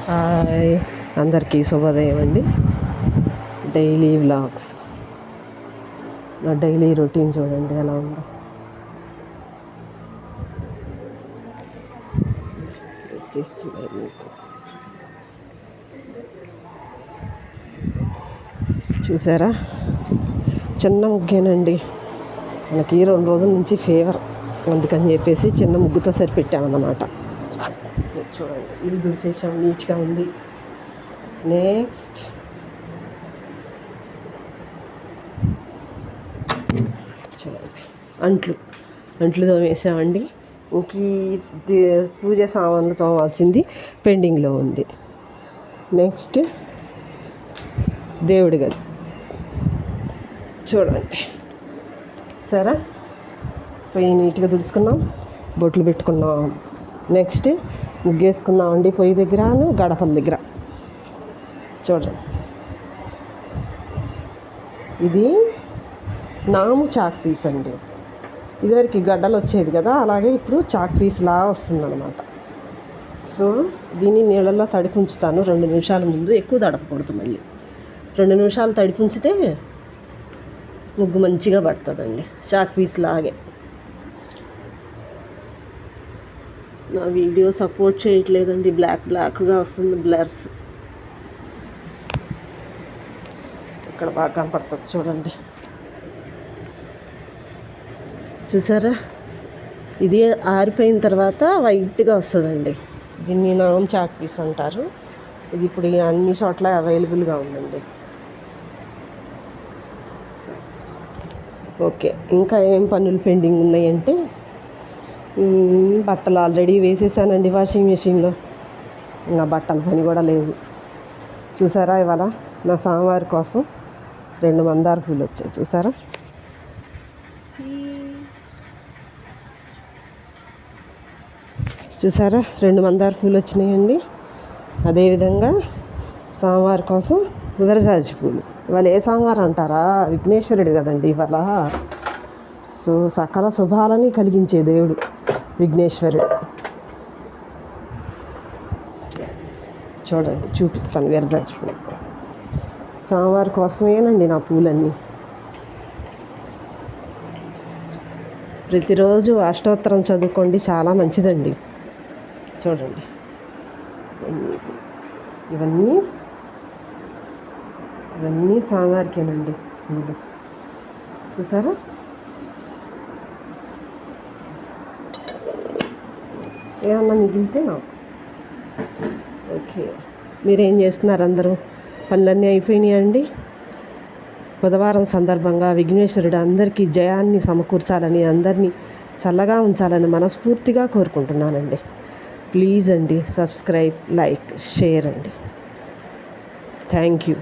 Hi, అందరికీ శుభోదయం అండి. డైలీ వ్లాగ్స్, నా డైలీ రొటీన్ చూడండి ఎలా ఉందో. దిస్ ఇస్ మై చూసారా, చిన్న ముగ్గేనండి. మనకి 2 రోజుల నుంచి ఫీవర్, అందుకని చెప్పేసి చిన్న ముగ్గుతో సరిపెట్టామన్నమాట. చూడండి, ఇల్లు దుడిసేసాం, నీట్గా ఉంది. నెక్స్ట్ చూడండి, అంట్లు తోమేసామండి. ఇంక పూజ సామాన్లు తోమాల్సింది పెండింగ్లో ఉంది. నెక్స్ట్ దేవుడి గది చూడండి, సరే పొయ్యి నీట్గా తుడుచుకున్నాం, బొట్లు పెట్టుకున్నాం. నెక్స్ట్ ముగ్గేసుకున్నామండి పొయ్యి దగ్గర, గడపల దగ్గర. చూడండి, ఇది నాము చాక్ పీస్ అండి. ఇదివరకు గడ్డలు వచ్చేది కదా, అలాగే ఇప్పుడు చాక్ పీస్లా వస్తుందన్నమాట. సో దీన్ని నీళ్ళల్లో తడిపి ఉంచుతాను 2 నిమిషాల ముందు. ఎక్కువ తడపకూడదు, మళ్ళీ 2 నిమిషాలు తడిపి ఉంచితే ముగ్గు మంచిగా పడుతుందండి, చాక్ పీస్ లాగే. నా వీడియో సపోర్ట్ చేయట్లేదండి, బ్లాక్గా వస్తుంది, బ్లర్స్. ఇక్కడ బాగా కనపడుతుంది చూడండి, చూసారా. ఇది ఆరిపోయిన తర్వాత వైట్గా వస్తుందండి. దీన్ని నామ్ చాక్ పీస్ అంటారు. ఇది ఇప్పుడు అన్ని చోట్ల అవైలబుల్గా ఉందండి. ఓకే, ఇంకా ఏం పనులు పెండింగ్ ఉన్నాయంటే, బట్టలు ఆల్రెడీ వేసేసానండి వాషింగ్ మెషిన్లో. ఇంకా బట్టల పని కూడా లేదు. చూసారా, ఇవాళ నా స్వామివారి కోసం 2 మందార పూలు వచ్చాయి. చూసారా, చూసారా 2 మందార పూలు వచ్చినాయండి. అదేవిధంగా స్వామివారి కోసం విరజాజి పూలు. ఇవాళ ఏ స్వామివారు అంటారా, విఘ్నేశ్వరుడు కదండి ఇవాళ. సో సకల శుభాలని కలిగించే దేవుడు విఘ్నేశ్వరుడు. చూడండి, చూపిస్తాను విరజాజి పూలు. స్వామివారి కోసమేనండి నా పూలన్నీ. ప్రతిరోజు అష్టోత్తరం చదువుకోండి, చాలా మంచిదండి. చూడండి, ఇవన్నీ స్వామివారికేనండి పూలు. చూసారా, ఏమన్నా మిగిలితే నాకు ఓకే. మీరేం చేస్తున్నారు అందరూ? పనులన్నీ అయిపోయినాయి అండి. బుధవారం సందర్భంగా విఘ్నేశ్వరుడు అందరికీ జయాన్ని సమకూర్చాలని, అందరినీ చల్లగా ఉంచాలని మనస్ఫూర్తిగా కోరుకుంటున్నానండి. ప్లీజ్ అండి, సబ్స్క్రైబ్, లైక్, షేర్ అండి. Thank you.